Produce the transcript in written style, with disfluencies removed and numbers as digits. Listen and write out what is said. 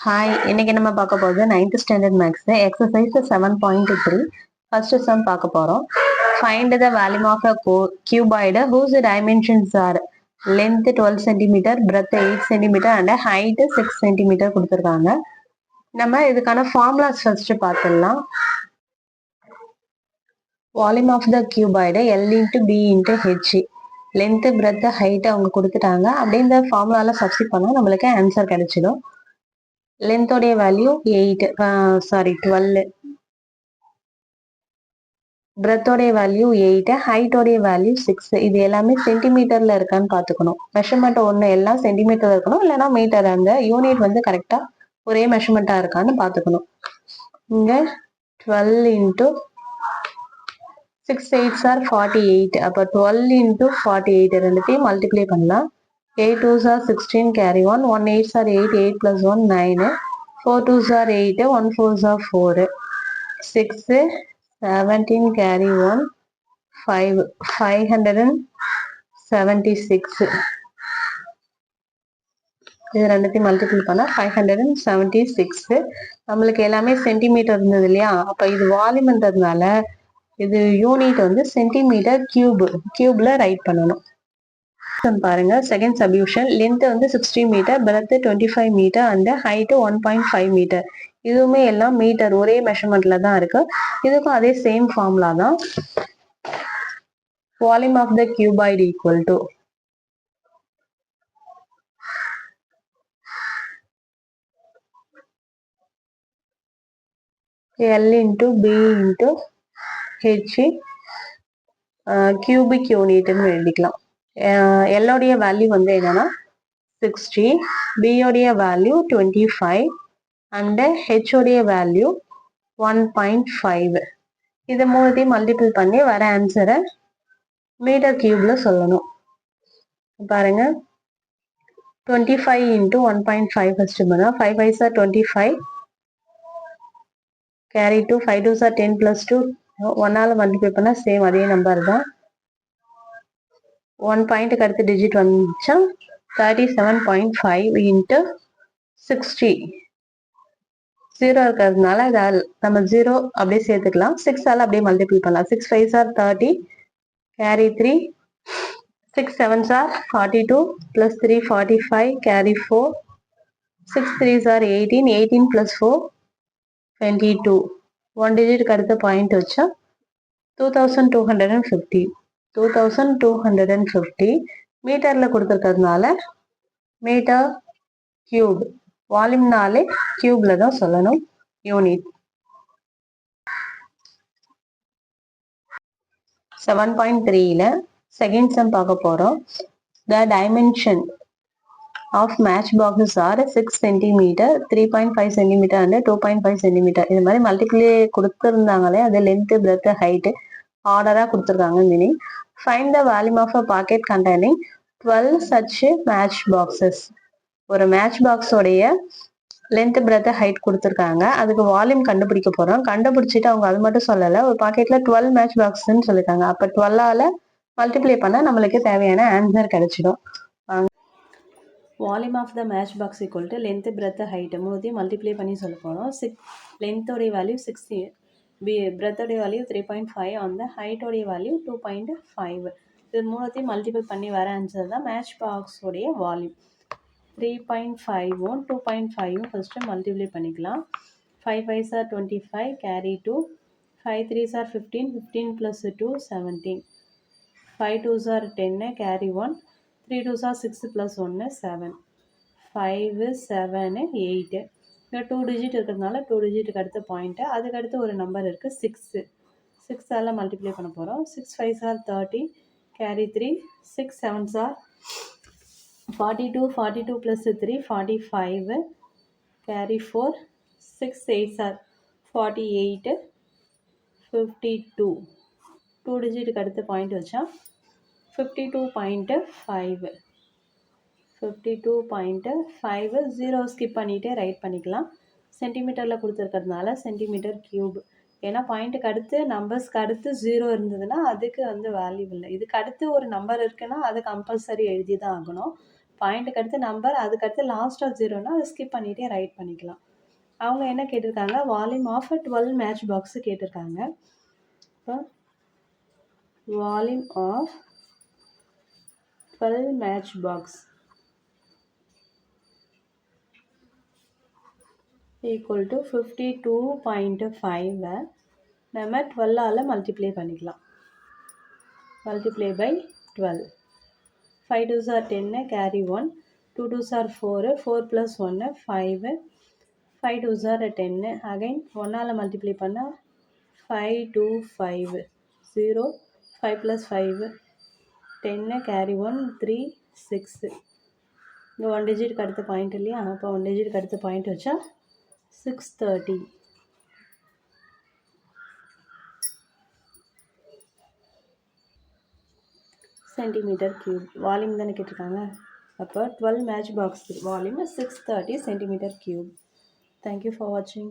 Hi, இன்னைக்கு நம்ம பார்க்க போகிறது 9th standard maths exercise 7.3 first sum பார்க்க போறோம். Find the volume of a cuboid whose dimensions are length 12 cm, breadth 8 cm and height 6 cm கொடுத்துருக்காங்க. நம்ம இதுக்கான ஃபார்முலாஸ் ஃபர்ஸ்ட் பார்த்துடலாம். Volume of the cuboid L into B into H, length breadth height அவங்க கொடுத்துட்டாங்க. அப்படியே இந்த ஃபார்முலால சப்ஸ்டிட் பண்ணா நம்மளுக்கு ஆன்சர் கிடைச்சிடும். லென்த்தோடைய வேல்யூ 12, பிரெத்தோடைய வேல்யூ 8, ஹைட்டோடைய வேல்யூ 6. இது எல்லாமே சென்டிமீட்டர்ல இருக்கான்னு பார்த்துக்கணும். மெஷர்மெண்ட் ஒன்று எல்லாம் சென்டிமீட்டர் இருக்கணும், இல்லைன்னா மீட்டர். அந்த யூனிட் வந்து கரெக்டா ஒரே மெஷர்மெண்டா இருக்கான்னு பார்த்துக்கணும். இங்க 12 into 6 8s are 48. அப்போ 12 into 48 ரெண்டுத்தையும் மல்டிப்ளை பண்ணலாம். 8 2s are 16, carry 1 1 8s are 8, 8 plus 1 9, 4 2s are 8, 1 4s are 4, 6 17, carry 1 5, 576. இது ரெண்டுத்தையும் மல்டிபிள் பண்ணா 576. நம்மளுக்கு எல்லாமே சென்டிமீட்டர் இருந்தது இல்லையா, அப்ப இது வால்யூம்ன்றதுனால இது யூனிட் வந்து சென்டிமீட்டர் கியூப்ல ரைட் பண்ணணும். பாருங்க, செகண்ட் சப்யூஷன். லென்த் வந்து 60 metre, breadth 25 metre and height 1.5 metre. இதுவுமே எல்லாம் மீட்டர் ஒரே மெஷர்மெண்ட்ல தான் இருக்கு. இதுக்கும் அதே சேம் ஃபார்முலா தான். Volume of the cuboid equal to L into B into H, cubic யூனிட்னு எழுதிக்கலாம். எல்லோடைய வேல்யூ வந்து என்னன்னா 60, பியோடைய வேல்யூ 25 அண்ட் ஹெச்சோடைய வேல்யூ 1.5. இதை மூணுத்தையும் மல்டிபிள் பண்ணி வர ஆன்சரை மீட்டர் கியூப்ல சொல்லணும். பாருங்க, 25 into 1.5 ஃபர்ஸ்ட் பண்ணா 5 5s are 25, carry 2, 5 2s are 10 plus 2, 1ஆல multiply பண்ணா சேம் அதே நம்பர் தான். 1 பாயிண்ட்டுக்கு அடுத்த டிஜிட் வந்துச்சா 37.5 into 60. 0 இருக்கிறதுனால நம்ம 0 அப்படியே சேர்த்துக்கலாம். 6ஆல அப்படியே மல்டிபிள் பண்ணலாம். 6 5s are 30, carry 3, 6 7s are 42 plus 3 45, carry 4, 6 3s are 18, 18 plus 4 22. 1 digit அடுத்த பாயிண்ட் வச்சா 2250. 2250 மீட்டர்ல கொடுத்துருக்கிறதுனால மீட்டர் கியூப். வால்யூம்னாலே கியூப்ல தான் சொல்லணும் யூனிட். 7.3ல செகண்ட் சம் பார்க்க போறோம். The dimension of match boxes are 6 cm, 3.5 cm and 2.5 cm. இது மாதிரி மல்டிப்ளே கொடுத்துருந்தாங்களே, அது லென்த் பிரெத் ஹைட் ஆர்டரா கொடுத்துருக்காங்க. Meaning find the volume of a packet containing 12 such match boxes. ஒரு மேட்ச் பாக்ஸோடைய லென்த் பிரெத் ஹைட் கொடுத்துருக்காங்க. அதுக்கு வால்யூம் கண்டுபிடிக்க போறோம். கண்டுபிடிச்சிட்டு அவங்க அது மட்டும் சொல்லல, ஒரு பாக்கெட்ல 12 மேட்ச் பாக்ஸ்ன்னு சொல்லிருக்காங்க. அப்ப 12ஆல மல்டிப்ளை பண்ணா நம்மளுக்கு தேவையான ஆன்சர் கிடைச்சிடும். Volume of the match box equal to length breadth height மூணுத்தையும் மல்டிப்ளை பண்ணி சொல்ல போகிறோம். லென்த்தோடைய வேல்யூ 60, பிரெத்தோடைய வேல்யூ 3.5, அந்த ஹைட்டோடைய வேல்யூ 2.5. இது மூணுத்தையும் மல்டிபிள் பண்ணி வர ஆன்சர் தான் மேட்ச் பாக்ஸோடைய வால்யூம். 3.5ம் 2.5ம் ஃபர்ஸ்ட்டு மல்டிப்ளை பண்ணிக்கலாம். 5 5s are 25, carry 2, 5 3s are 15, 15 plus 2 17, 5 2s are 10, carry 1, 3 2s are 6 plus 1 7, 5 7 8. இங்கே 2 டிஜிட் இருக்கிறதுனால 2 டிஜிட்டுக்கு அடுத்த பாயிண்ட்டு, அதுக்கு அடுத்து ஒரு நம்பர் இருக்குது 6. 6ஆல் மல்டிப்ளை பண்ண போகிறோம். 6 5s are 30, carry 3, 6 7s are 42, 42 plus 3 45, carry 4, 6 8s are 48, 52. 2 டிஜிட்டுக்கு அடுத்த பாயிண்ட் வச்சா 52.5. 52.5 0 ஸ்கிப் பண்ணிகிட்டே ரைட் பண்ணிக்கலாம். சென்டிமீட்டரில் கொடுத்துருக்கிறதுனால சென்டிமீட்டர் கியூப். ஏன்னா பாயிண்ட்டுக்கு அடுத்து நம்பர்ஸ்க்கு அடுத்து 0 இருந்ததுன்னா அதுக்கு வந்து வேல்யூ இல்லை. இதுக்கு அடுத்து ஒரு நம்பர் இருக்குன்னா அது கம்பல்சரி எழுதி தான் ஆகணும். பாயிண்ட்டுக்கு அடுத்து நம்பர், அதுக்கடுத்து லாஸ்ட்டாக ஜீரோனா அதை ஸ்கிப் பண்ணிகிட்டே ரைட் பண்ணிக்கலாம். அவங்க என்ன கேட்டிருக்காங்க, வால்யூம் ஆஃப் 12 மேட்ச் பாக்ஸு கேட்டிருக்காங்க. இப்போ volume of 12 match box equal to 52.5 நம்ம 12ஆல் மல்டிப்ளை பண்ணிக்கலாம். Multiply by 12. 5 2s are 10, carry 1. 2 2s are 4, 4 plus 1, 5. 5 2s are 10. Again 1ஆல் multiply பண்ணால் 5 2 5 0. 5 plus 5 10, carry 1 3 6. இங்கே 1 டிஜிட்டுக்கு அடுத்த பாயிண்ட் இல்லையா, அப்போ 1 டிஜிட்டுக்கு அடுத்த பாயிண்ட் வச்சா 630 சென்டிமீட்டர் கியூப். வால்யூம் தானே கேட்டிருக்காங்க, அப்போ 12 match box volume 630 centimetre cube. Thank you for வாட்சிங்.